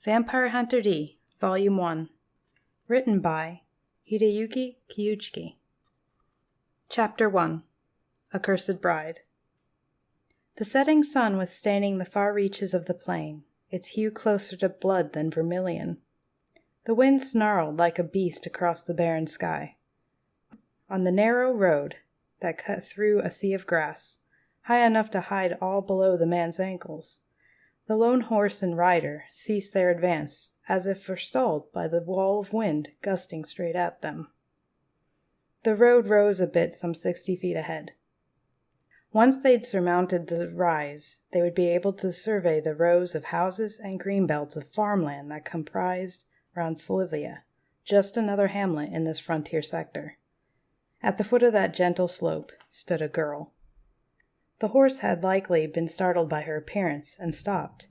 Vampire Hunter D, Volume 1. Written by Hideyuki Kikuchi. Chapter 1. Accursed Bride. The setting sun was staining the far reaches of the plain, its hue closer to blood than vermilion. The wind snarled like a beast across the barren sky. On the narrow road that cut through a sea of grass, high enough to hide all below the man's ankles, the lone horse and rider ceased their advance, as if forestalled by the wall of wind gusting straight at them. The road rose a bit some 60 feet ahead. Once they'd surmounted the rise, they would be able to survey the rows of houses and green belts of farmland that comprised Ranslivia, just another hamlet in this frontier sector. At the foot of that gentle slope stood a girl. The horse had likely been startled by her appearance and stopped.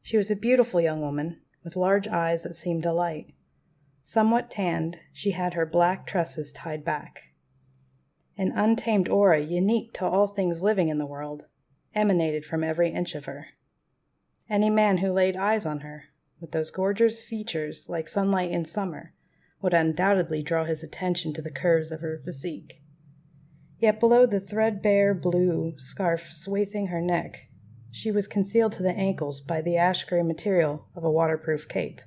She was a beautiful young woman, with large eyes that seemed alight. Somewhat tanned, she had her black tresses tied back. An untamed aura unique to all things living in the world emanated from every inch of her. Any man who laid eyes on her, with those gorgeous features like sunlight in summer, would undoubtedly draw his attention to the curves of her physique. Yet below the threadbare blue scarf swathing her neck, she was concealed to the ankles by the ash-gray material of a waterproof cape.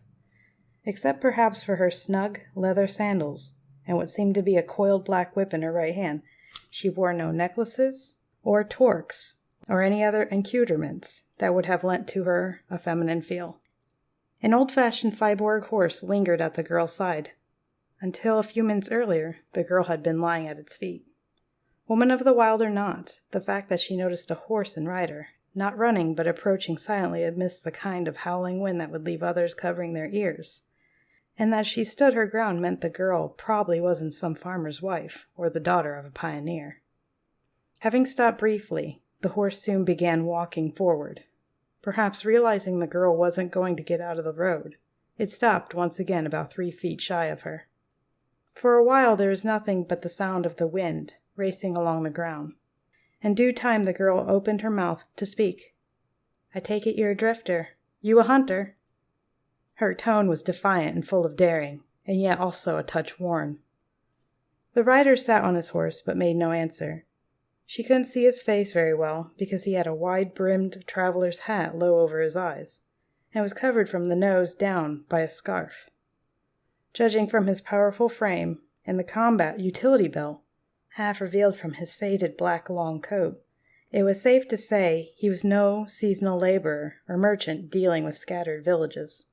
Except perhaps for her snug leather sandals and what seemed to be a coiled black whip in her right hand, she wore no necklaces or torques or any other accoutrements that would have lent to her a feminine feel. An old-fashioned cyborg horse lingered at the girl's side. Until a few minutes earlier, the girl had been lying at its feet. Woman of the wild or not, the fact that she noticed a horse and rider, not running but approaching silently amidst the kind of howling wind that would leave others covering their ears, and that she stood her ground meant the girl probably wasn't some farmer's wife or the daughter of a pioneer. Having stopped briefly, the horse soon began walking forward. Perhaps realizing the girl wasn't going to get out of the road, it stopped once again about 3 feet shy of her. For a while there was nothing but the sound of the wind racing along the ground. In due time the girl opened her mouth to speak. "I take it you're a drifter. You a hunter?" Her tone was defiant and full of daring, and yet also a touch worn. The rider sat on his horse but made no answer. She couldn't see his face very well because he had a wide-brimmed traveler's hat low over his eyes, and was covered from the nose down by a scarf. Judging from his powerful frame and the combat utility belt, half revealed from his faded black long coat, it was safe to say he was no seasonal laborer or merchant dealing with scattered villages.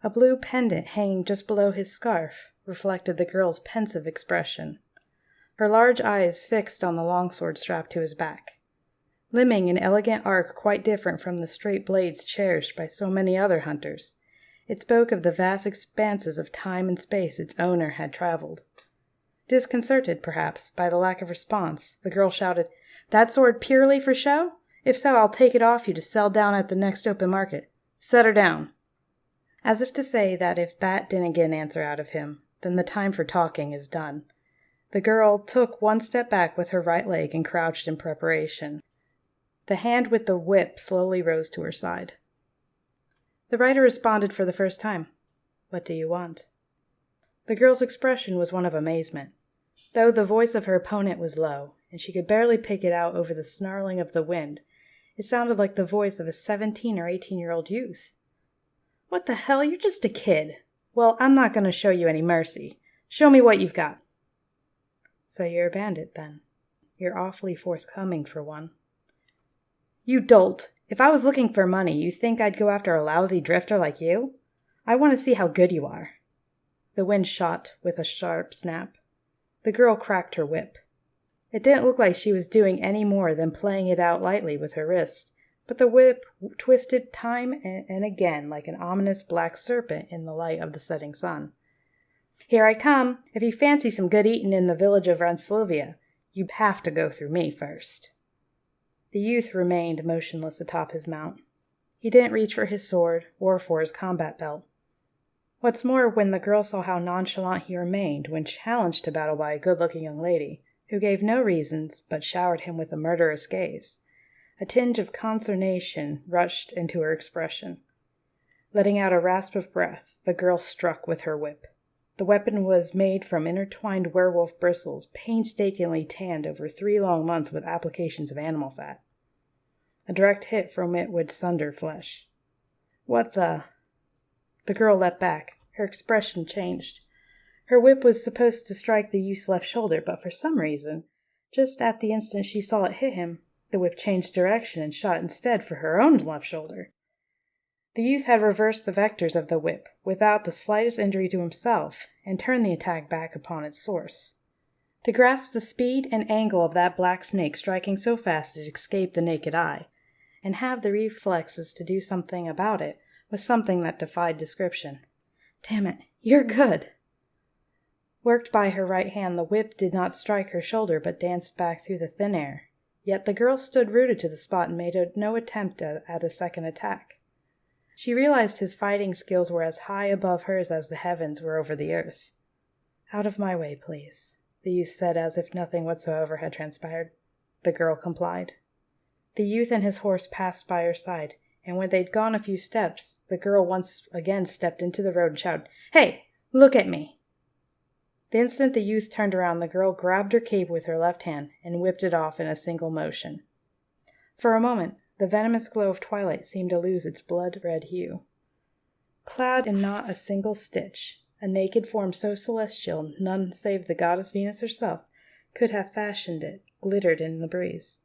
A blue pendant hanging just below his scarf reflected the girl's pensive expression, her large eyes fixed on the longsword strapped to his back. Limning an elegant arc quite different from the straight blades cherished by so many other hunters, it spoke of the vast expanses of time and space its owner had traveled. Disconcerted, perhaps, by the lack of response, the girl shouted, "That sword purely for show? If so, I'll take it off you to sell down at the next open market. Set her down." As if to say that if that didn't get an answer out of him, then the time for talking is done. The girl took one step back with her right leg and crouched in preparation. The hand with the whip slowly rose to her side. The rider responded for the first time. "What do you want?" The girl's expression was one of amazement. Though the voice of her opponent was low, and she could barely pick it out over the snarling of the wind, it sounded like the voice of a 17 or 18-year-old youth. "What the hell? You're just a kid. Well, I'm not going to show you any mercy. Show me what you've got." "So you're a bandit, then. You're awfully forthcoming for one." "You dolt! If I was looking for money, you think I'd go after a lousy drifter like you? I want to see how good you are." The wind shot with a sharp snap. The girl cracked her whip. It didn't look like she was doing any more than playing it out lightly with her wrist, but the whip twisted time and again like an ominous black serpent in the light of the setting sun. "Here I come. If you fancy some good eating in the village of Ranslivia, you have to go through me first." The youth remained motionless atop his mount. He didn't reach for his sword or for his combat belt. What's more, when the girl saw how nonchalant he remained when challenged to battle by a good-looking young lady, who gave no reasons but showered him with a murderous gaze, a tinge of consternation rushed into her expression. Letting out a rasp of breath, the girl struck with her whip. The weapon was made from intertwined werewolf bristles, painstakingly tanned over 3 long months with applications of animal fat. A direct hit from it would sunder flesh. What the? The girl leapt back. Her expression changed. Her whip was supposed to strike the youth's left shoulder, but for some reason, just at the instant she saw it hit him, the whip changed direction and shot instead for her own left shoulder. The youth had reversed the vectors of the whip without the slightest injury to himself and turned the attack back upon its source. To grasp the speed and angle of that black snake striking so fast it escaped the naked eye, and have the reflexes to do something about it, was something that defied description. Damn it, you're good! Worked by her right hand, the whip did not strike her shoulder but danced back through the thin air. Yet the girl stood rooted to the spot and made no attempt at a second attack. She realized his fighting skills were as high above hers as the heavens were over the earth. "Out of my way, please," the youth said as if nothing whatsoever had transpired. The girl complied. The youth and his horse passed by her side, and when they'd gone a few steps, the girl once again stepped into the road and shouted, "Hey, look at me!" The instant the youth turned around, the girl grabbed her cape with her left hand and whipped it off in a single motion. For a moment, the venomous glow of twilight seemed to lose its blood-red hue. Clad in not a single stitch, a naked form so celestial none save the goddess Venus herself could have fashioned it, glittered in the breeze.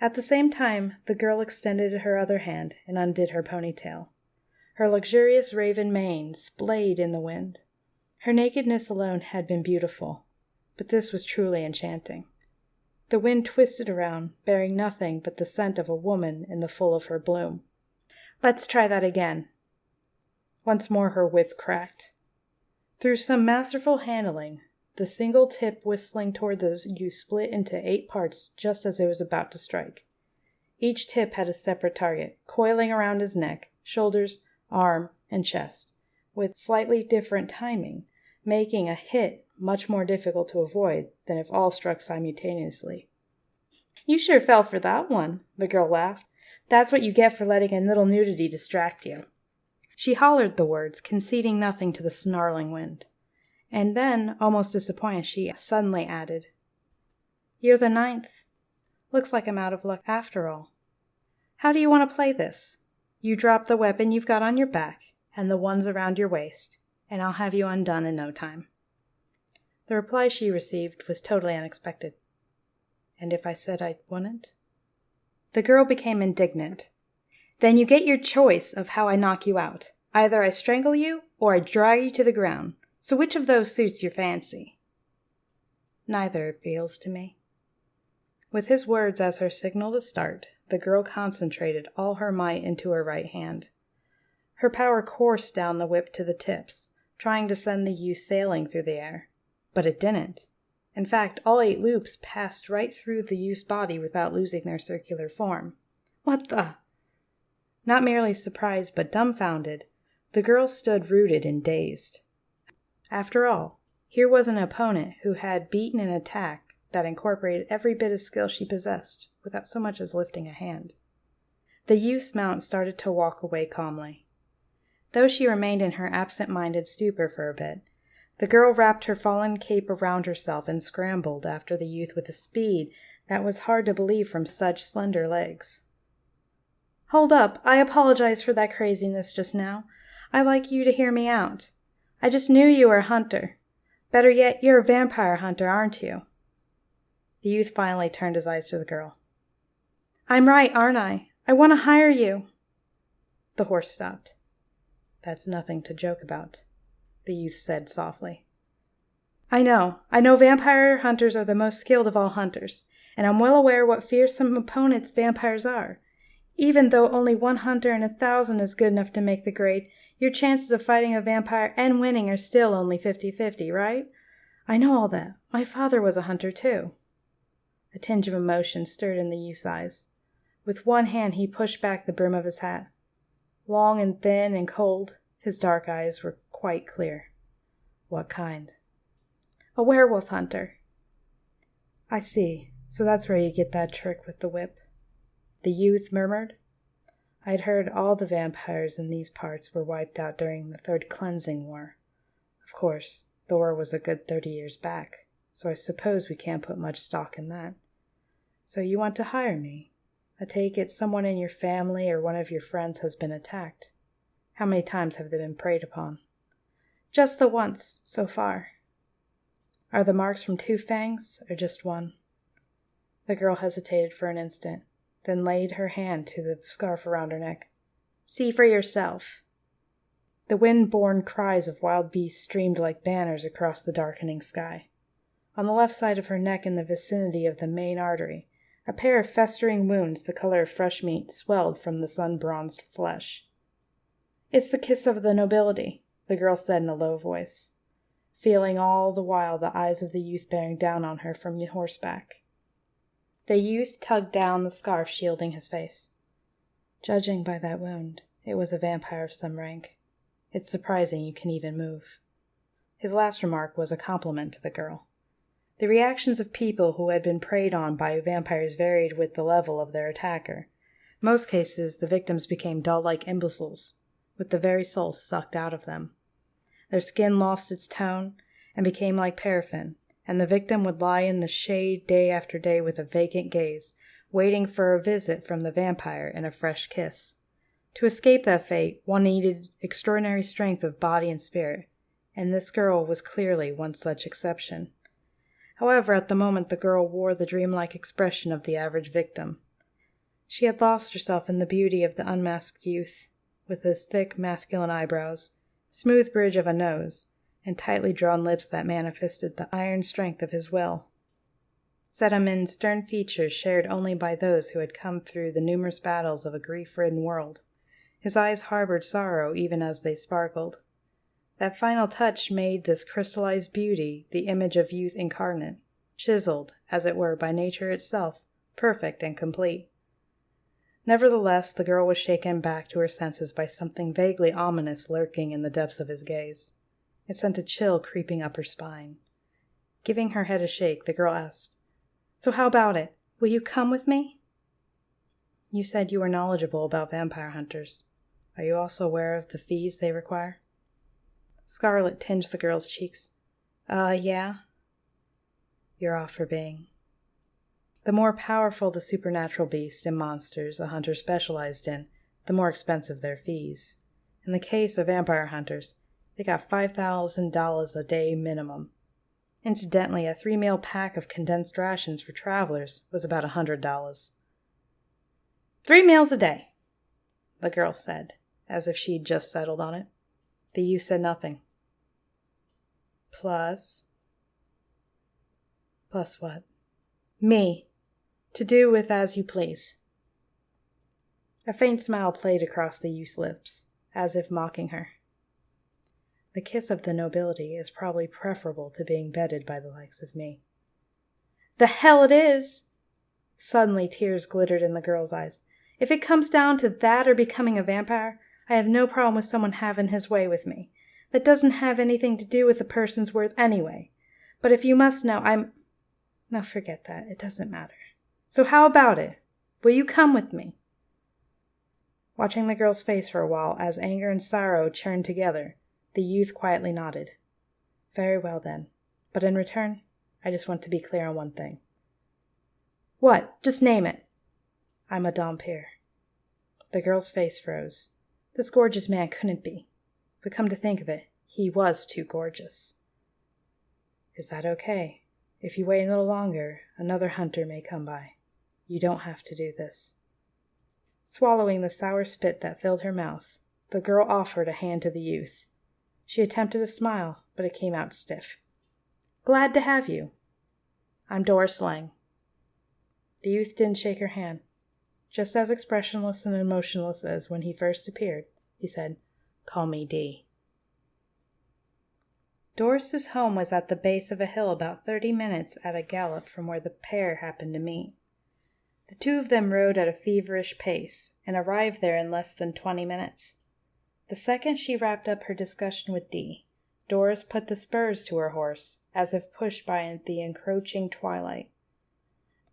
At the same time, the girl extended her other hand and undid her ponytail. Her luxurious raven mane splayed in the wind. Her nakedness alone had been beautiful, but this was truly enchanting. The wind twisted around, bearing nothing but the scent of a woman in the full of her bloom. "Let's try that again." Once more her whip cracked. Through some masterful handling, the single tip whistling toward the youth split into 8 parts just as it was about to strike. Each tip had a separate target, coiling around his neck, shoulders, arm, and chest, with slightly different timing, making a hit much more difficult to avoid than if all struck simultaneously. "You sure fell for that one," the girl laughed. "That's what you get for letting a little nudity distract you." She hollered the words, conceding nothing to the snarling wind. And then, almost disappointed, she suddenly added, "You're the 9th. Looks like I'm out of luck after all. How do you want to play this? You drop the weapon you've got on your back, and the ones around your waist, and I'll have you undone in no time." The reply she received was totally unexpected. "And if I said I wouldn't?" The girl became indignant. "Then you get your choice of how I knock you out. Either I strangle you, or I drag you to the ground. So which of those suits your fancy?" "Neither appeals to me." With his words as her signal to start, the girl concentrated all her might into her right hand. Her power coursed down the whip to the tips, trying to send the youth sailing through the air. But it didn't. In fact, all 8 loops passed right through the youth's body without losing their circular form. "What the?" Not merely surprised but dumbfounded, the girl stood rooted and dazed. After all, here was an opponent who had beaten an attack that incorporated every bit of skill she possessed without so much as lifting a hand. The youth's mount started to walk away calmly. Though she remained in her absent-minded stupor for a bit, the girl wrapped her fallen cape around herself and scrambled after the youth with a speed that was hard to believe from such slender legs. "Hold up, I apologize for that craziness just now. I'd like you to hear me out. I just knew you were a hunter. Better yet, you're a vampire hunter, aren't you?" The youth finally turned his eyes to the girl. "I'm right, aren't I? I want to hire you." The horse stopped. "That's nothing to joke about," the youth said softly. I know vampire hunters are the most skilled of all hunters, and I'm well aware what fearsome opponents vampires are. Even though only 1 hunter in 1,000 is good enough to make the grade, your chances of fighting a vampire and winning are still only 50-50, right? I know all that. My father was a hunter too." A tinge of emotion stirred in the youth's eyes. With one hand he pushed back the brim of his hat. Long and thin and cold, his dark eyes were quite clear. "What kind?" "A werewolf hunter." "I see. So that's where you get that trick with the whip," the youth murmured. I'd heard all the vampires in these parts were wiped out during the Third Cleansing War. Of course, the war was a good 30 years back, so I suppose we can't put much stock in that. So you want to hire me? I take it someone in your family or one of your friends has been attacked. How many times have they been preyed upon? Just the once, so far. Are the marks from 2 fangs, or just one? The girl hesitated for an instant, then laid her hand to the scarf around her neck. See for yourself. The wind-borne cries of wild beasts streamed like banners across the darkening sky. On the left side of her neck, in the vicinity of the main artery, a pair of festering wounds the color of fresh meat swelled from the sun-bronzed flesh. It's the kiss of the nobility, the girl said in a low voice, feeling all the while the eyes of the youth bearing down on her from horseback. The youth tugged down the scarf shielding his face. Judging by that wound, it was a vampire of some rank. It's surprising you can even move. His last remark was a compliment to the girl. The reactions of people who had been preyed on by vampires varied with the level of their attacker. In most cases, the victims became dull-like imbeciles, with the very soul sucked out of them. Their skin lost its tone and became like paraffin, and the victim would lie in the shade day after day with a vacant gaze, waiting for a visit from the vampire and a fresh kiss. To escape that fate, one needed extraordinary strength of body and spirit, and this girl was clearly one such exception. However, at the moment the girl wore the dreamlike expression of the average victim. She had lost herself in the beauty of the unmasked youth, with his thick, masculine eyebrows, smooth bridge of a nose, and tightly drawn lips that manifested the iron strength of his will. Set amid stern features shared only by those who had come through the numerous battles of a grief-ridden world. His eyes harbored sorrow even as they sparkled. That final touch made this crystallized beauty the image of youth incarnate, chiseled, as it were, by nature itself, perfect and complete. Nevertheless, the girl was shaken back to her senses by something vaguely ominous lurking in the depths of his gaze. It sent a chill creeping up her spine. Giving her head a shake, the girl asked, "So how about it? Will you come with me?" "You said you were knowledgeable about vampire hunters. Are you also aware of the fees they require?" Scarlet tinged the girl's cheeks. Yeah." "You're off for being." The more powerful the supernatural beasts and monsters a hunter specialized in, the more expensive their fees. In the case of vampire hunters, they got $5,000 a day minimum. Incidentally, a 3-meal pack of condensed rations for travelers was about $100. 3 meals a day, the girl said, as if she'd just settled on it. The youth said nothing. Plus what? Me. To do with as you please. A faint smile played across the youth's lips, as if mocking her. The kiss of the nobility is probably preferable to being bedded by the likes of me. The hell it is! Suddenly tears glittered in the girl's eyes. If it comes down to that or becoming a vampire, I have no problem with someone having his way with me. That doesn't have anything to do with a person's worth anyway. But if you must know, No, forget that. It doesn't matter. So how about it? Will you come with me? Watching the girl's face for a while as anger and sorrow churned together, the youth quietly nodded. Very well then. But in return, I just want to be clear on one thing. What? Just name it. I'm a Dhampir. The girl's face froze. This gorgeous man couldn't be. But come to think of it, he was too gorgeous. Is that okay? If you wait a little longer, another hunter may come by. You don't have to do this. Swallowing the sour spit that filled her mouth, the girl offered a hand to the youth. She attempted a smile, but it came out stiff. Glad to have you. I'm Doris Lang. The youth didn't shake her hand. Just as expressionless and emotionless as when he first appeared, he said, Call me Dee. Doris's home was at the base of a hill about 30 minutes at a gallop from where the pair happened to meet. The two of them rode at a feverish pace and arrived there in less than 20 minutes. The second she wrapped up her discussion with Dee, Doris put the spurs to her horse, as if pushed by the encroaching twilight.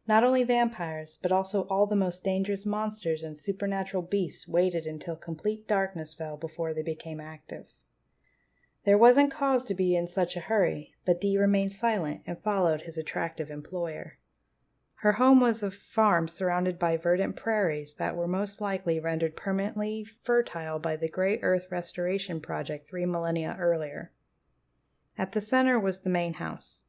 Not only vampires, but also all the most dangerous monsters and supernatural beasts waited until complete darkness fell before they became active. There wasn't cause to be in such a hurry, but Dee remained silent and followed his attractive employer. Her home was a farm surrounded by verdant prairies that were most likely rendered permanently fertile by the Great Earth Restoration Project 3 millennia earlier. At the center was the main house.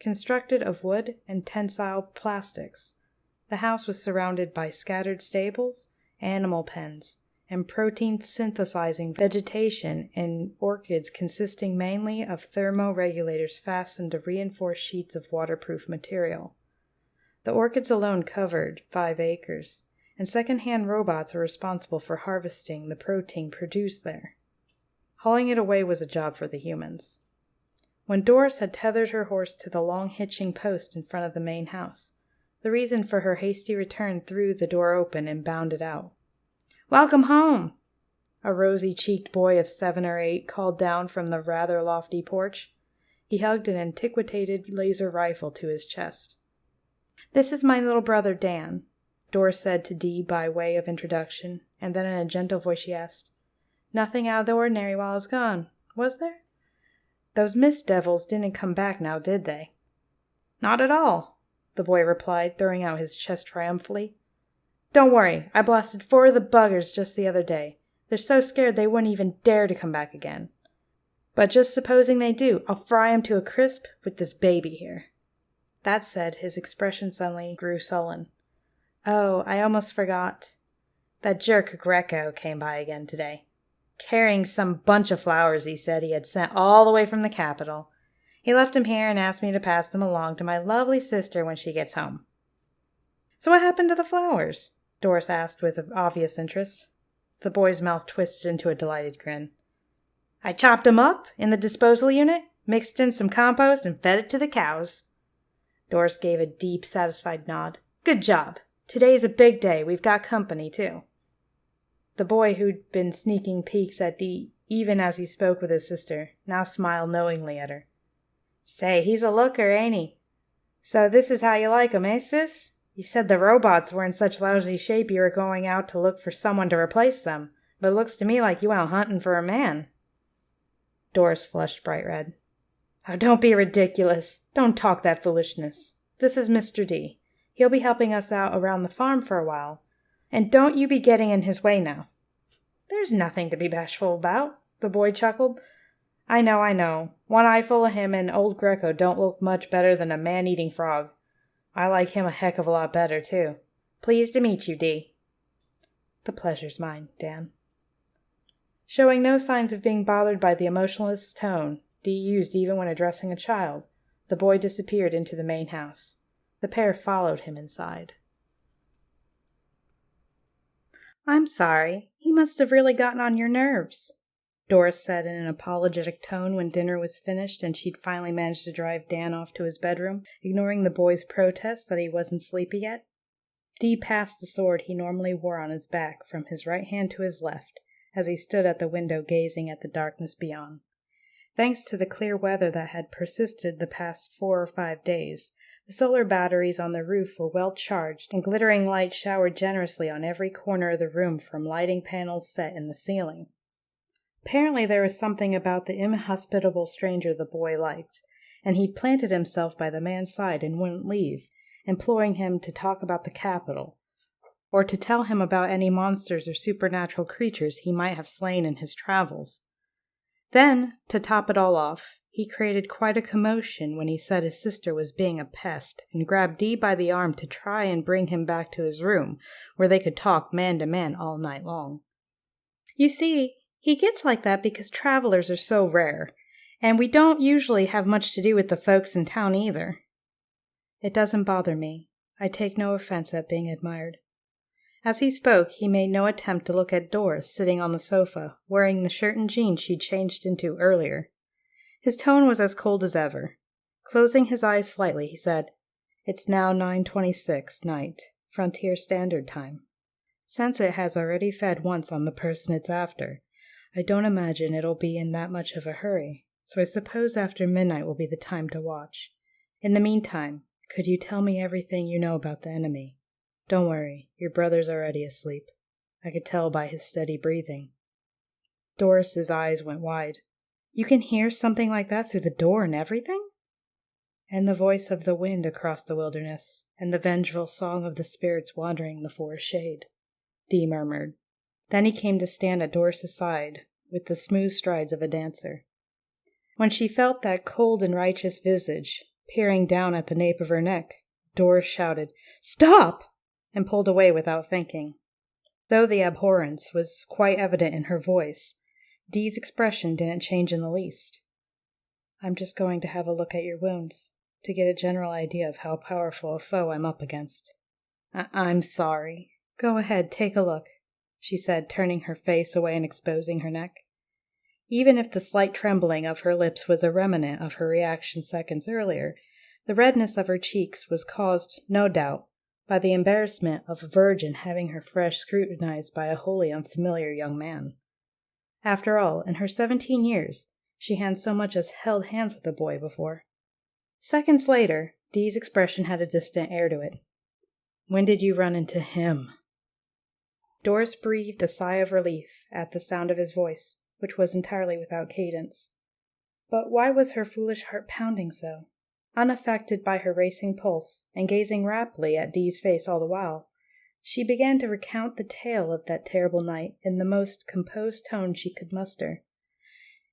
Constructed of wood and tensile plastics, the house was surrounded by scattered stables, animal pens, and protein-synthesizing vegetation and orchids consisting mainly of thermoregulators fastened to reinforced sheets of waterproof material. The orchids alone covered 5 acres, and second-hand robots were responsible for harvesting the protein produced there. Hauling it away was a job for the humans. When Doris had tethered her horse to the long hitching post in front of the main house, the reason for her hasty return threw the door open and bounded out. "Welcome home!" a rosy-cheeked boy of 7 or 8 called down from the rather lofty porch. He hugged an antiquated laser rifle to his chest. "This is my little brother Dan," Doris said to Dee by way of introduction, and then in a gentle voice she asked, "Nothing out of the ordinary while I was gone, was there? Those mist devils didn't come back now, did they?" "Not at all," the boy replied, throwing out his chest triumphantly. "Don't worry, I blasted 4 of the buggers just the other day. They're so scared they wouldn't even dare to come back again. But just supposing they do, I'll fry 'em to a crisp with this baby here." That said, his expression suddenly grew sullen. "Oh, I almost forgot. That jerk Greco came by again today. Carrying some bunch of flowers he said he had sent all the way from the capital. He left them here and asked me to pass them along to my lovely sister when she gets home." "So what happened to the flowers?" Doris asked with obvious interest. The boy's mouth twisted into a delighted grin. "I chopped 'em up in the disposal unit, mixed in some compost, and fed it to the cows." Doris gave a deep, satisfied nod. "Good job. Today's a big day. We've got company, too." The boy, who'd been sneaking peeks at Dee even as he spoke with his sister, now smiled knowingly at her. "Say, he's a looker, ain't he? So this is how you like 'em, eh, sis? You said the robots were in such lousy shape you were going out to look for someone to replace them, but it looks to me like you went hunting for a man." Doris flushed bright red. "Oh, don't be ridiculous. Don't talk that foolishness. This is Mr. D. He'll be helping us out around the farm for a while. And don't you be getting in his way now." "There's nothing to be bashful about," the boy chuckled. I know. One eyeful of him and old Greco don't look much better than a man-eating frog. I like him a heck of a lot better, too. Pleased to meet you, Dee." "The pleasure's mine, Dan." Showing no signs of being bothered by the emotionless tone Dee used even when addressing a child, the boy disappeared into the main house. The pair followed him inside. "I'm sorry. He must have really gotten on your nerves," Doris said in an apologetic tone when dinner was finished and she'd finally managed to drive Dan off to his bedroom, ignoring the boy's protest that he wasn't sleepy yet. Dee passed the sword he normally wore on his back from his right hand to his left as he stood at the window gazing at the darkness beyond. Thanks to the clear weather that had persisted the past 4 or 5 days, the solar batteries on the roof were well charged, and glittering light showered generously on every corner of the room from lighting panels set in the ceiling. Apparently there was something about the inhospitable stranger the boy liked, and he'd planted himself by the man's side and wouldn't leave, imploring him to talk about the capital, or to tell him about any monsters or supernatural creatures he might have slain in his travels. Then, to top it all off, he created quite a commotion when he said his sister was being a pest and grabbed Dee by the arm to try and bring him back to his room, where they could talk man to man all night long. You see, he gets like that because travelers are so rare, and we don't usually have much to do with the folks in town either. It doesn't bother me. I take no offense at being admired. As he spoke, he made no attempt to look at Doris sitting on the sofa, wearing the shirt and jeans she'd changed into earlier. His tone was as cold as ever. Closing his eyes slightly, he said, "It's now 9:26 night, Frontier Standard Time. Since it has already fed once on the person it's after, I don't imagine it'll be in that much of a hurry, so I suppose after midnight will be the time to watch. In the meantime, Could you tell me everything you know about the enemy? Don't worry, your brother's already asleep. I could tell by his steady breathing. Doris's eyes went wide. You can hear something like that through the door and everything? And the voice of the wind across the wilderness, and the vengeful song of the spirits wandering the forest shade, Dee murmured. Then he came to stand at Doris's side, with the smooth strides of a dancer. When she felt that cold and righteous visage peering down at the nape of her neck, Doris shouted, "Stop!" and pulled away without thinking. Though the abhorrence was quite evident in her voice, Dee's expression didn't change in the least. I'm just going to have a look at your wounds, to get a general idea of how powerful a foe I'm up against. I'm sorry. Go ahead, take a look, she said, turning her face away and exposing her neck. Even if the slight trembling of her lips was a remnant of her reaction seconds earlier, the redness of her cheeks was caused, no doubt, by the embarrassment of a virgin having her flesh scrutinized by a wholly unfamiliar young man. After all, in her 17 years, she hadn't so much as held hands with a boy before. Seconds later, Dee's expression had a distant air to it. When did you run into him? Doris breathed a sigh of relief at the sound of his voice, which was entirely without cadence. But why was her foolish heart pounding so? Unaffected by her racing pulse, and gazing raptly at Dee's face all the while, she began to recount the tale of that terrible night in the most composed tone she could muster.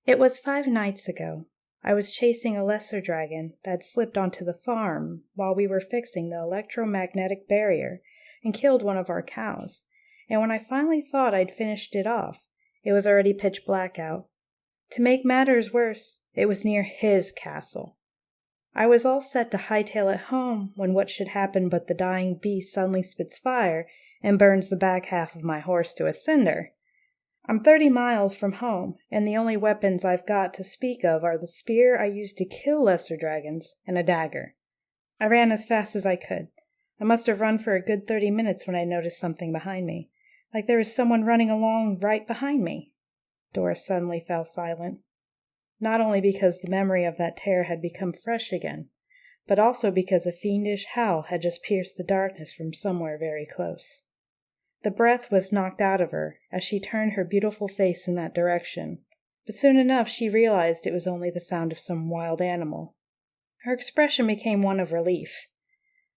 It was 5 nights ago. I was chasing a lesser dragon that had slipped onto the farm while we were fixing the electromagnetic barrier and killed one of our cows, and when I finally thought I'd finished it off, it was already pitch black out. To make matters worse, it was near his castle. I was all set to hightail it home when what should happen but the dying beast suddenly spits fire and burns the back half of my horse to a cinder. I'm 30 miles from home, and the only weapons I've got to speak of are the spear I used to kill lesser dragons and a dagger. I ran as fast as I could. I must have run for a good 30 minutes when I noticed something behind me, like there was someone running along right behind me. Doris suddenly fell silent. Not only because the memory of that terror had become fresh again, but also because a fiendish howl had just pierced the darkness from somewhere very close. The breath was knocked out of her as she turned her beautiful face in that direction, but soon enough she realized it was only the sound of some wild animal. Her expression became one of relief.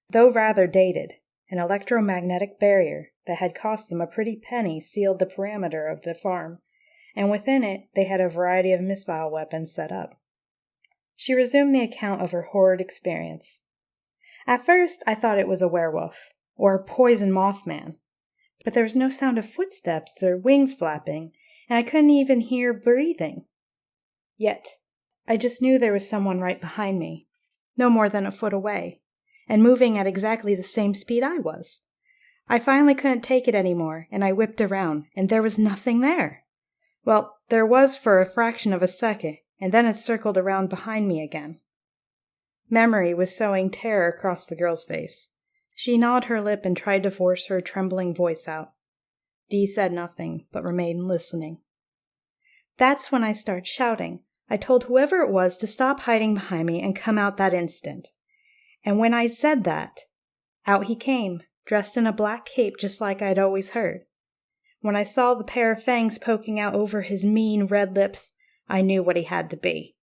Though rather dated, an electromagnetic barrier that had cost them a pretty penny sealed the perimeter of the farm, and within it they had a variety of missile weapons set up. She resumed the account of her horrid experience. At first I thought it was a werewolf, or a poison mothman, but there was no sound of footsteps or wings flapping, and I couldn't even hear breathing. Yet, I just knew there was someone right behind me, no more than a foot away, and moving at exactly the same speed I was. I finally couldn't take it anymore, and I whipped around, and there was nothing there. Well, there was for a fraction of a second, and then it circled around behind me again. Memory was sowing terror across the girl's face. She gnawed her lip and tried to force her trembling voice out. Dee said nothing, but remained listening. That's when I started shouting. I told whoever it was to stop hiding behind me and come out that instant. And when I said that, out he came, dressed in a black cape just like I'd always heard. When I saw the pair of fangs poking out over his mean red lips, I knew what he had to be.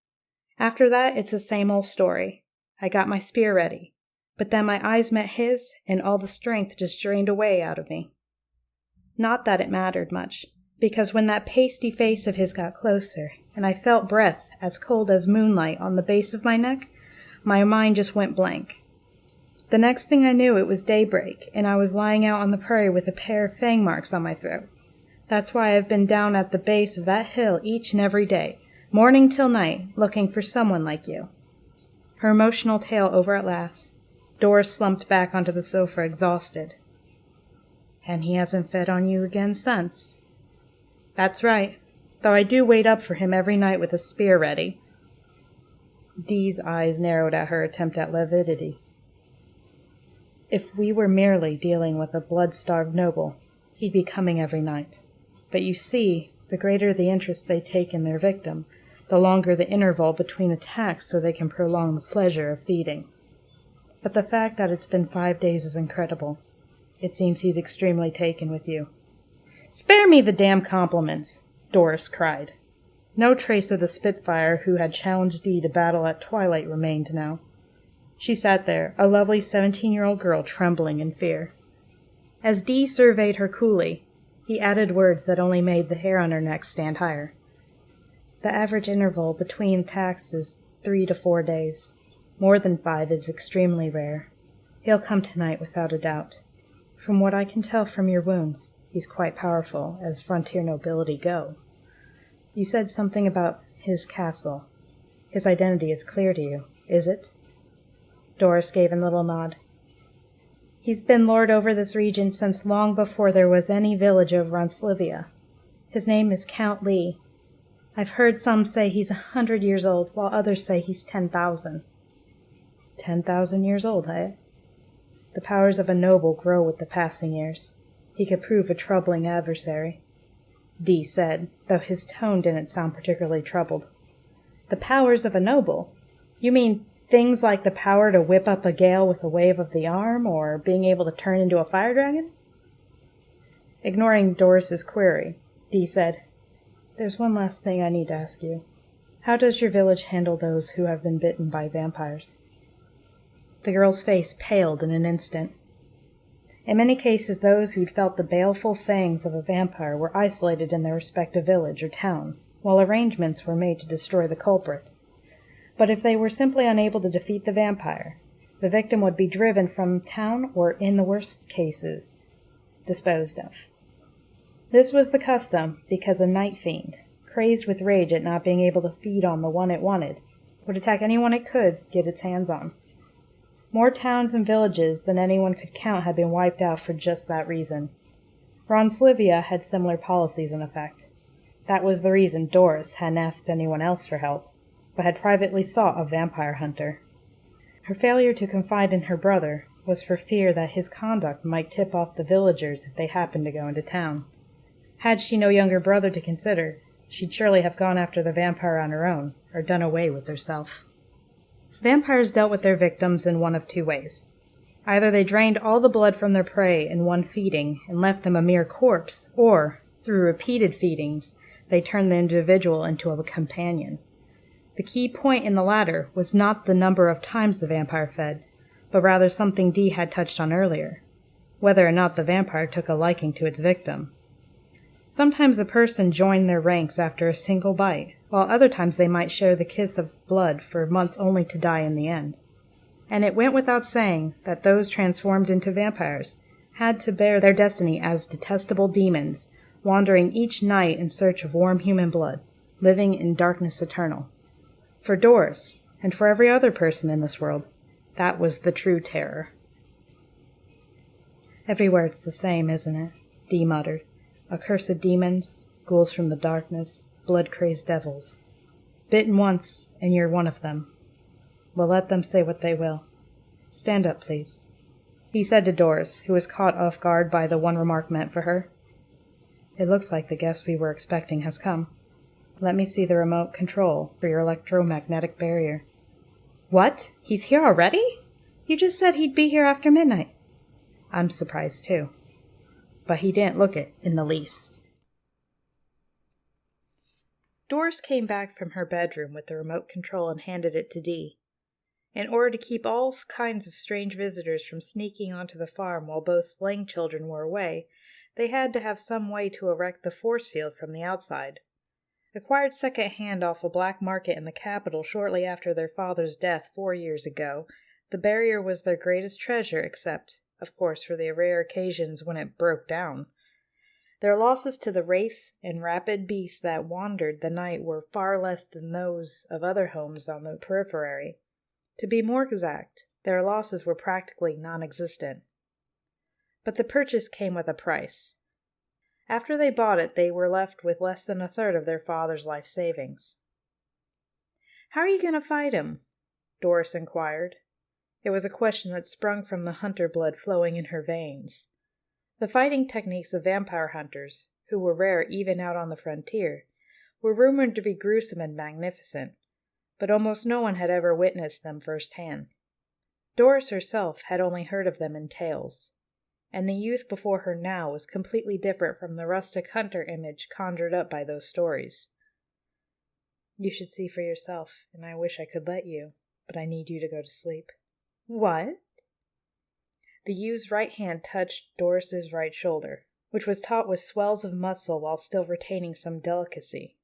After that, it's the same old story. I got my spear ready, but then my eyes met his, and all the strength just drained away out of me. Not that it mattered much, because when that pasty face of his got closer, and I felt breath as cold as moonlight on the base of my neck, my mind just went blank. The next thing I knew, it was daybreak, and I was lying out on the prairie with a pair of fang marks on my throat. That's why I've been down at the base of that hill each and every day, morning till night, looking for someone like you. Her emotional tale over at last, Doris slumped back onto the sofa exhausted. And he hasn't fed on you again since. That's right, though I do wait up for him every night with a spear ready. Dee's eyes narrowed at her attempt at levittity. If we were merely dealing with a blood-starved noble, he'd be coming every night. But you see, the greater the interest they take in their victim, the longer the interval between attacks so they can prolong the pleasure of feeding. But the fact that it's been 5 days is incredible. It seems he's extremely taken with you." "Spare me the damn compliments," Doris cried. No trace of the Spitfire who had challenged Dee to battle at twilight remained now. She sat there, a lovely 17-year-old girl trembling in fear. As Dee surveyed her coolly, he added words that only made the hair on her neck stand higher. "The average interval between attacks is 3 to 4 days. More than 5 is extremely rare. He'll come tonight without a doubt. From what I can tell from your wounds, he's quite powerful, as frontier nobility go. You said something about his castle. His identity is clear to you, is it?" Doris gave a little nod. "He's been lord over this region since long before there was any village of Ronslivia. His name is Count Lee. I've heard some say he's 100 years old, while others say he's 10,000. 10,000 years old, eh? The powers of a noble grow with the passing years. He could prove a troubling adversary," Dee said, though his tone didn't sound particularly troubled. "The powers of a noble? You mean things like the power to whip up a gale with a wave of the arm, or being able to turn into a fire dragon?" Ignoring Doris's query, Dee said, "There's one last thing I need to ask you. How does your village handle those who have been bitten by vampires?" The girl's face paled in an instant. In many cases, those who'd felt the baleful fangs of a vampire were isolated in their respective village or town, while arrangements were made to destroy the culprit. But if they were simply unable to defeat the vampire, the victim would be driven from town or, in the worst cases, disposed of. This was the custom because a night fiend, crazed with rage at not being able to feed on the one it wanted, would attack anyone it could get its hands on. More towns and villages than anyone could count had been wiped out for just that reason. Ronslivia had similar policies in effect. That was the reason Doris hadn't asked anyone else for help, but had privately sought a vampire hunter. Her failure to confide in her brother was for fear that his conduct might tip off the villagers if they happened to go into town. Had she no younger brother to consider, she'd surely have gone after the vampire on her own, or done away with herself. Vampires dealt with their victims in one of 2 ways. Either they drained all the blood from their prey in one feeding and left them a mere corpse, or, through repeated feedings, they turned the individual into a companion. The key point in the latter was not the number of times the vampire fed, but rather something Dee had touched on earlier, whether or not the vampire took a liking to its victim. Sometimes a person joined their ranks after a single bite, while other times they might share the kiss of blood for months only to die in the end. And it went without saying that those transformed into vampires had to bear their destiny as detestable demons, wandering each night in search of warm human blood, living in darkness eternal. For Doris, and for every other person in this world, that was the true terror. "Everywhere it's the same, isn't it?" Dee muttered. "Accursed demons, ghouls from the darkness, blood-crazed devils. Bitten once, and you're one of them. Well, let them say what they will. Stand up, please," he said to Doris, who was caught off guard by the one remark meant for her. "It looks like the guest we were expecting has come. Let me see the remote control for your electromagnetic barrier." "What? He's here already? You just said he'd be here after midnight." "I'm surprised, too. But he didn't look it in the least." Doris came back from her bedroom with the remote control and handed it to Dee. In order to keep all kinds of strange visitors from sneaking onto the farm while both Lang children were away, they had to have some way to erect the force field from the outside. Acquired second-hand off a black market in the capital shortly after their father's death 4 years ago, the barrier was their greatest treasure except, of course, for the rare occasions when it broke down. Their losses to the wraiths and rapid beasts that wandered the night were far less than those of other homes on the periphery. To be more exact, their losses were practically non-existent. But the purchase came with a price. After they bought it, they were left with less than a third of their father's life savings. "How are you going to fight him?" Doris inquired. It was a question that sprung from the hunter blood flowing in her veins. The fighting techniques of vampire hunters, who were rare even out on the frontier, were rumored to be gruesome and magnificent, but almost no one had ever witnessed them firsthand. Doris herself had only heard of them in tales, and the youth before her now was completely different from the rustic hunter image conjured up by those stories. "You should see for yourself, and I wish I could let you, but I need you to go to sleep." "What?" The youth's right hand touched Doris's right shoulder, which was taut with swells of muscle while still retaining some delicacy.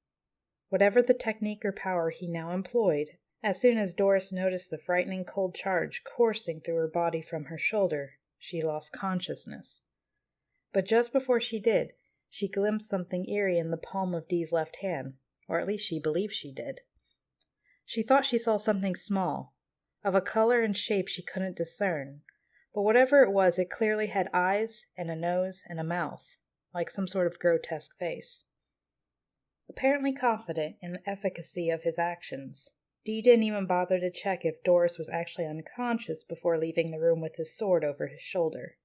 Whatever the technique or power he now employed, as soon as Doris noticed the frightening cold charge coursing through her body from her shoulder, she lost consciousness. But just before she did, she glimpsed something eerie in the palm of Dee's left hand, or at least she believed she did. She thought she saw something small, of a color and shape she couldn't discern, but whatever it was, it clearly had eyes and a nose and a mouth, like some sort of grotesque face. Apparently confident in the efficacy of his actions, Dee didn't even bother to check if Doris was actually unconscious before leaving the room with his sword over his shoulder.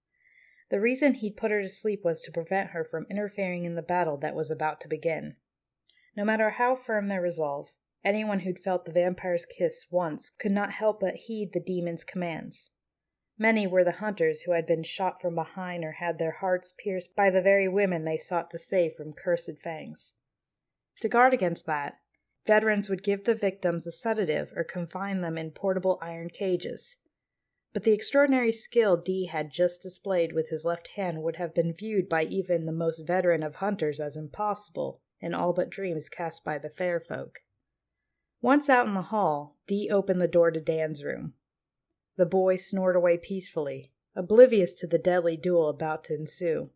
The reason he'd put her to sleep was to prevent her from interfering in the battle that was about to begin. No matter how firm their resolve, anyone who'd felt the vampire's kiss once could not help but heed the demon's commands. Many were the hunters who had been shot from behind or had their hearts pierced by the very women they sought to save from cursed fangs. To guard against that, veterans would give the victims a sedative or confine them in portable iron cages. But the extraordinary skill Dee had just displayed with his left hand would have been viewed by even the most veteran of hunters as impossible in all but dreams cast by the fair folk. Once out in the hall, Dee opened the door to Dan's room. The boy snored away peacefully, oblivious to the deadly duel about to ensue.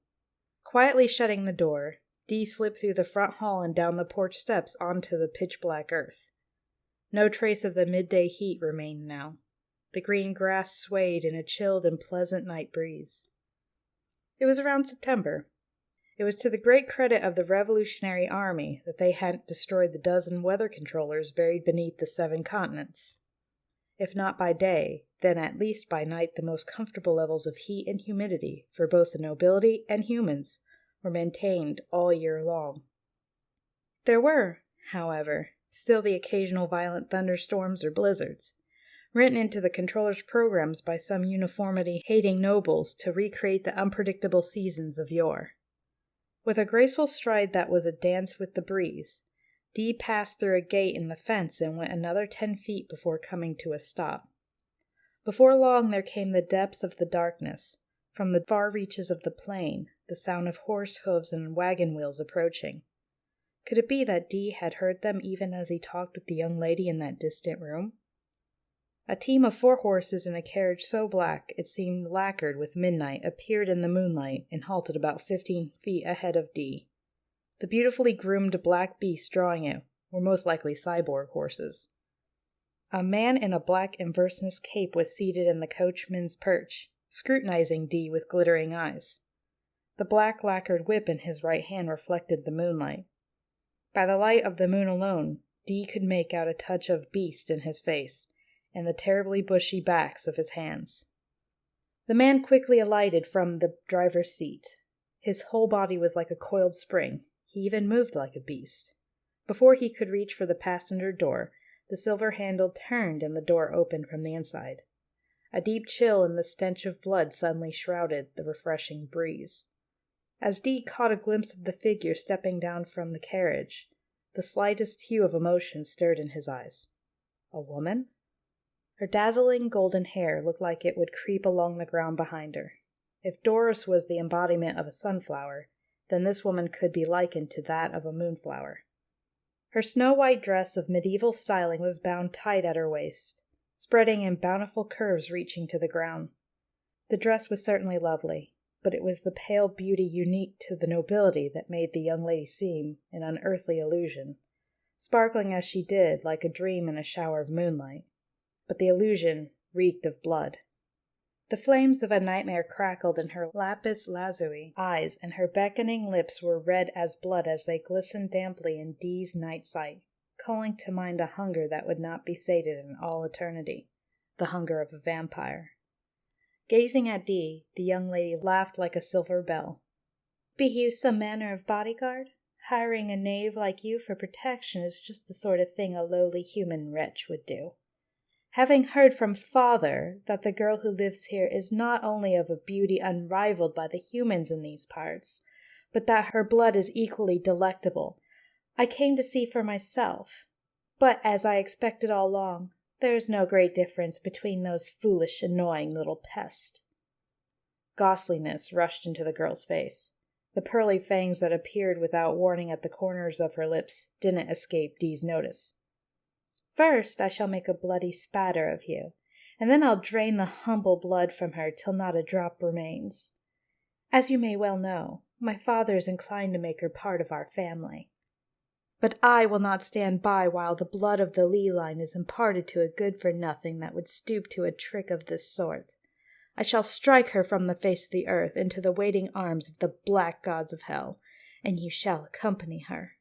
Quietly shutting the door, Dee slipped through the front hall and down the porch steps onto the pitch-black earth. No trace of the midday heat remained now. The green grass swayed in a chilled and pleasant night breeze. It was around September. It was to the great credit of the Revolutionary Army that they hadn't destroyed the dozen weather controllers buried beneath the 7 continents. If not by day, then at least by night the most comfortable levels of heat and humidity for both the nobility and humans were maintained all year long. There were, however, still the occasional violent thunderstorms or blizzards, written into the controllers' programs by some uniformity-hating nobles to recreate the unpredictable seasons of yore. With a graceful stride that was a dance with the breeze, Dee passed through a gate in the fence and went another 10 feet before coming to a stop. Before long there came the depths of the darkness, from the far reaches of the plain, the sound of horse hooves and wagon wheels approaching. Could it be that Dee had heard them even as he talked with the young lady in that distant room? A team of 4 horses in a carriage so black it seemed lacquered with midnight appeared in the moonlight and halted about 15 feet ahead of Dee. The beautifully groomed black beasts drawing it were most likely cyborg horses. A man in a black Inverness cape was seated in the coachman's perch, scrutinizing Dee with glittering eyes. The black lacquered whip in his right hand reflected the moonlight. By the light of the moon alone, Dee could make out a touch of beast in his face and the terribly bushy backs of his hands. The man quickly alighted from the driver's seat. His whole body was like a coiled spring. He even moved like a beast. Before he could reach for the passenger door, the silver handle turned and the door opened from the inside. A deep chill and the stench of blood suddenly shrouded the refreshing breeze. As Dee caught a glimpse of the figure stepping down from the carriage, the slightest hue of emotion stirred in his eyes. A woman? Her dazzling golden hair looked like it would creep along the ground behind her. If Doris was the embodiment of a sunflower, then this woman could be likened to that of a moonflower. Her snow-white dress of medieval styling was bound tight at her waist, spreading in bountiful curves reaching to the ground. The dress was certainly lovely, but it was the pale beauty unique to the nobility that made the young lady seem an unearthly illusion, sparkling as she did like a dream in a shower of moonlight. But the illusion reeked of blood. The flames of a nightmare crackled in her lapis lazuli eyes, and her beckoning lips were red as blood as they glistened damply in Dee's night sight, calling to mind a hunger that would not be sated in all eternity, the hunger of a vampire. Gazing at Dee, the young lady laughed like a silver bell. "Be you some manner of bodyguard? Hiring a knave like you for protection is just the sort of thing a lowly human wretch would do. Having heard from father that the girl who lives here is not only of a beauty unrivaled by the humans in these parts, but that her blood is equally delectable, I came to see for myself. But as I expected all along, there is no great difference between those foolish, annoying little pests." Ghastliness rushed into the girl's face. The pearly fangs that appeared without warning at the corners of her lips didn't escape Dee's notice. "First I shall make a bloody spatter of you, and then I'll drain the humble blood from her till not a drop remains. As you may well know, my father is inclined to make her part of our family. But I will not stand by while the blood of the Lee line is imparted to a good-for-nothing that would stoop to a trick of this sort. I shall strike her from the face of the earth into the waiting arms of the black gods of hell, and you shall accompany her."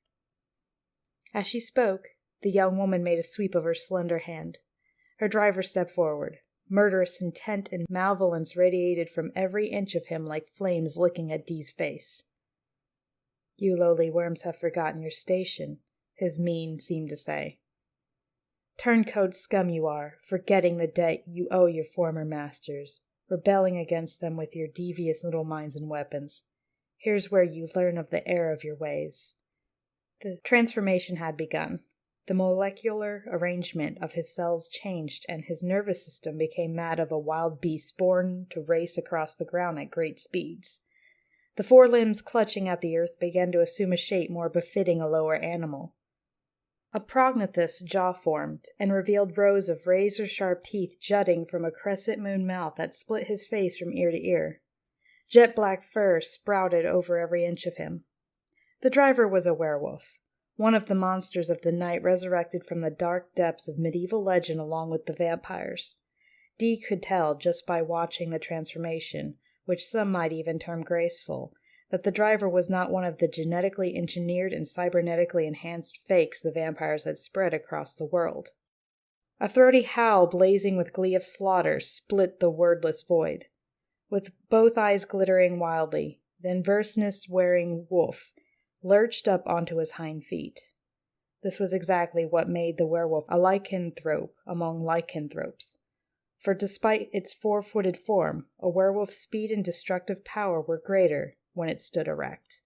As she spoke, the young woman made a sweep of her slender hand. Her driver stepped forward. Murderous intent and malevolence radiated from every inch of him like flames licking at Dee's face. "You lowly worms have forgotten your station," his mien seemed to say. "Turncoat scum you are, forgetting the debt you owe your former masters, rebelling against them with your devious little minds and weapons. Here's where you learn of the error of your ways." The transformation had begun. The molecular arrangement of his cells changed, and his nervous system became that of a wild beast born to race across the ground at great speeds. The forelimbs clutching at the earth began to assume a shape more befitting a lower animal. A prognathous jaw formed, and revealed rows of razor-sharp teeth jutting from a crescent-moon mouth that split his face from ear to ear. Jet-black fur sprouted over every inch of him. The driver was a werewolf, one of the monsters of the night resurrected from the dark depths of medieval legend along with the vampires. Dee could tell, just by watching the transformation, which some might even term graceful, that the driver was not one of the genetically engineered and cybernetically enhanced fakes the vampires had spread across the world. A throaty howl blazing with glee of slaughter split the wordless void. With both eyes glittering wildly, the Inverness-wearing wolf lurched up onto his hind feet. This was exactly what made the werewolf a lycanthrope among lycanthropes. For despite its four-footed form, a werewolf's speed and destructive power were greater when it stood erect.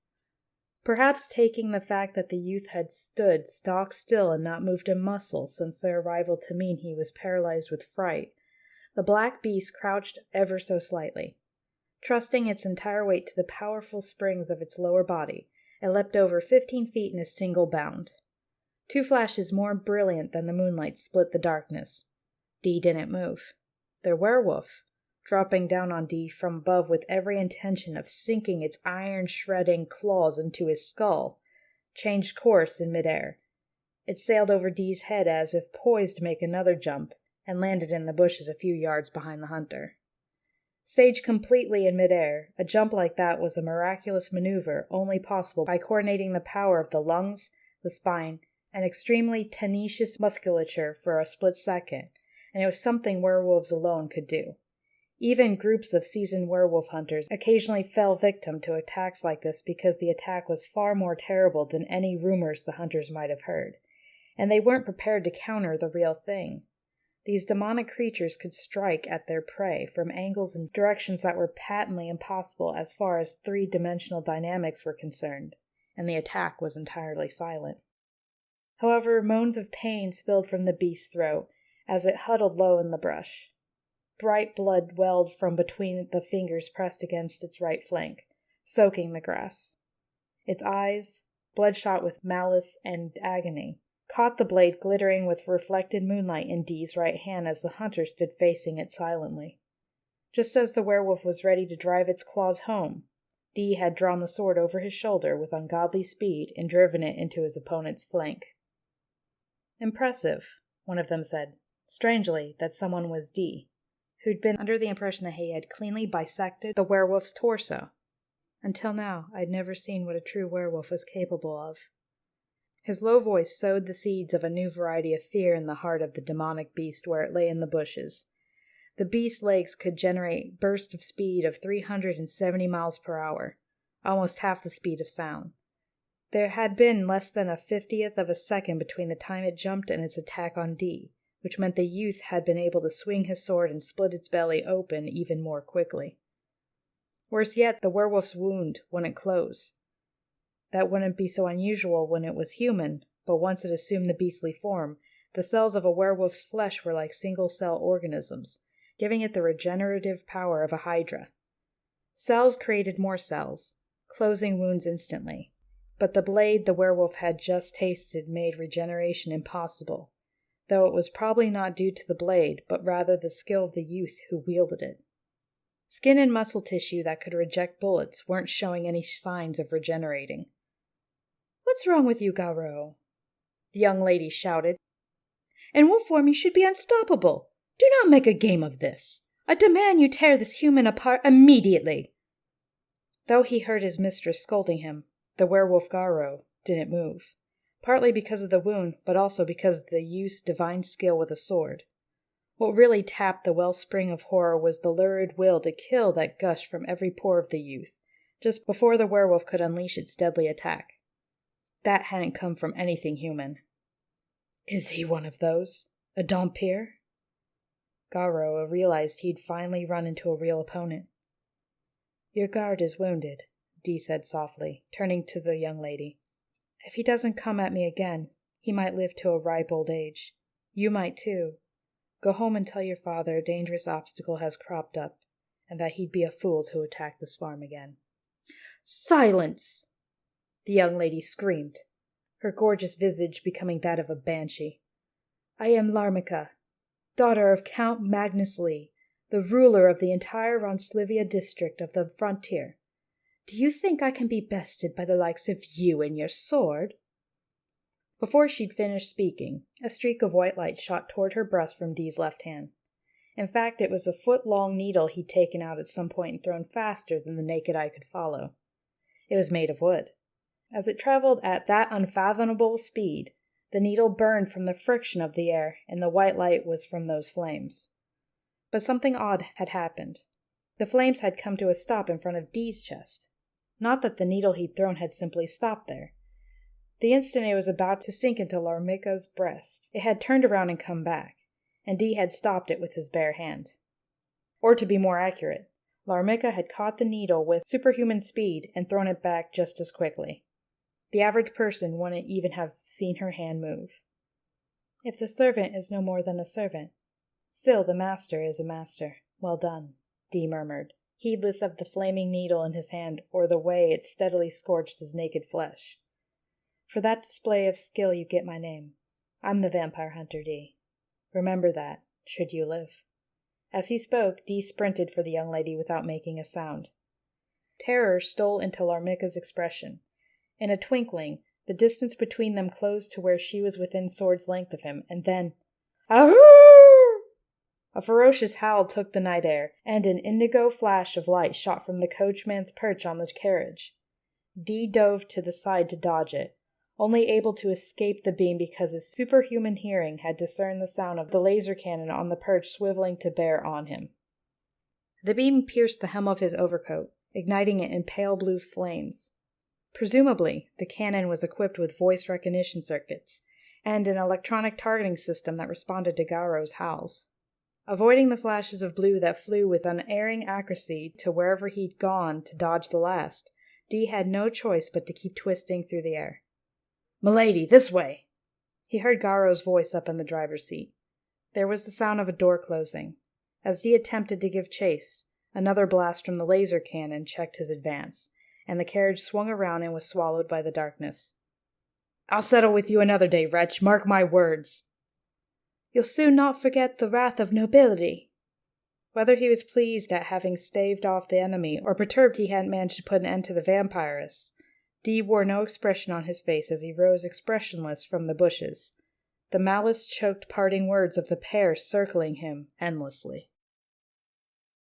Perhaps taking the fact that the youth had stood stock still and not moved a muscle since their arrival to mean he was paralyzed with fright, the black beast crouched ever so slightly. Trusting its entire weight to the powerful springs of its lower body, it leapt over 15 feet in a single bound. 2 flashes more brilliant than the moonlight split the darkness. Dee didn't move. Their werewolf, dropping down on Dee from above with every intention of sinking its iron-shredding claws into his skull, changed course in midair. It sailed over Dee's head as if poised to make another jump, and landed in the bushes a few yards behind the hunter. Staged completely in midair, a jump like that was a miraculous maneuver only possible by coordinating the power of the lungs, the spine, and extremely tenacious musculature for a split second, and it was something werewolves alone could do. Even groups of seasoned werewolf hunters occasionally fell victim to attacks like this because the attack was far more terrible than any rumors the hunters might have heard, and they weren't prepared to counter the real thing. These demonic creatures could strike at their prey from angles and directions that were patently impossible as far as three-dimensional dynamics were concerned, and the attack was entirely silent. However, moans of pain spilled from the beast's throat as it huddled low in the brush. Bright blood welled from between the fingers pressed against its right flank, soaking the grass. Its eyes, bloodshot with malice and agony, caught the blade glittering with reflected moonlight in Dee's right hand as the hunter stood facing it silently. Just as the werewolf was ready to drive its claws home, Dee had drawn the sword over his shoulder with ungodly speed and driven it into his opponent's flank. "Impressive," one of them said, strangely that someone was Dee, who'd been under the impression that he had cleanly bisected the werewolf's torso. Until now, I'd never seen what a true werewolf was capable of. His low voice sowed the seeds of a new variety of fear in the heart of the demonic beast where it lay in the bushes. The beast's legs could generate bursts of speed of 370 miles per hour, almost half the speed of sound. There had been less than a 50th of a second between the time it jumped and its attack on Dee, which meant the youth had been able to swing his sword and split its belly open even more quickly. Worse yet, the werewolf's wound wouldn't close. That wouldn't be so unusual when it was human, but once it assumed the beastly form, the cells of a werewolf's flesh were like single-cell organisms, giving it the regenerative power of a hydra. Cells created more cells, closing wounds instantly. But the blade the werewolf had just tasted made regeneration impossible, though it was probably not due to the blade, but rather the skill of the youth who wielded it. Skin and muscle tissue that could reject bullets weren't showing any signs of regenerating. "What's wrong with you, Garo?" the young lady shouted. "In what form you should be unstoppable. Do not make a game of this. I demand you tear this human apart immediately." Though he heard his mistress scolding him, the werewolf Garo didn't move, partly because of the wound, but also because of the youth's divine skill with a sword. What really tapped the wellspring of horror was the lurid will to kill that gushed from every pore of the youth, just before the werewolf could unleash its deadly attack. That hadn't come from anything human. Is he one of those? A Dhampir? Garo realized he'd finally run into a real opponent. "Your guard is wounded," Dee said softly, turning to the young lady. "If he doesn't come at me again, he might live to a ripe old age. You might too. Go home and tell your father a dangerous obstacle has cropped up, and that he'd be a fool to attack this farm again." "Silence!" the young lady screamed, her gorgeous visage becoming that of a banshee. "I am Larmica, daughter of Count Magnus Lee, the ruler of the entire Ronslivia district of the frontier. Do you think I can be bested by the likes of you and your sword?" Before she'd finished speaking, a streak of white light shot toward her breast from Dee's left hand. In fact, it was a foot-long needle he'd taken out at some point and thrown faster than the naked eye could follow. It was made of wood. As it traveled at that unfathomable speed, the needle burned from the friction of the air, and the white light was from those flames. But something odd had happened. The flames had come to a stop in front of Dee's chest. Not that the needle he'd thrown had simply stopped there. The instant it was about to sink into Larmica's breast, it had turned around and come back, and Dee had stopped it with his bare hand. Or to be more accurate, Larmica had caught the needle with superhuman speed and thrown it back just as quickly. The average person wouldn't even have seen her hand move. "If the servant is no more than a servant, still the master is a master. Well done," Dee murmured, heedless of the flaming needle in his hand or the way it steadily scorched his naked flesh. "For that display of skill you get my name. I'm the vampire hunter, Dee. Remember that, should you live." As he spoke, Dee sprinted for the young lady without making a sound. Terror stole into Larmica's expression. In a twinkling, the distance between them closed to where she was within sword's length of him, and then, "Ahoo!" A ferocious howl took the night air, and an indigo flash of light shot from the coachman's perch on the carriage. Dee dove to the side to dodge it, only able to escape the beam because his superhuman hearing had discerned the sound of the laser cannon on the perch swiveling to bear on him. The beam pierced the hem of his overcoat, igniting it in pale blue flames. Presumably, the cannon was equipped with voice recognition circuits, and an electronic targeting system that responded to Garo's howls. Avoiding the flashes of blue that flew with unerring accuracy to wherever he'd gone to dodge the last, Dee had no choice but to keep twisting through the air. "Milady, this way!" He heard Garo's voice up in the driver's seat. There was the sound of a door closing. As Dee attempted to give chase, another blast from the laser cannon checked his advance, and the carriage swung around and was swallowed by the darkness. "I'll settle with you another day, wretch, mark my words." "You'll soon not forget the wrath of nobility." Whether he was pleased at having staved off the enemy or perturbed he hadn't managed to put an end to the vampiress, Dee wore no expression on his face as he rose expressionless from the bushes, the malice-choked parting words of the pair circling him endlessly.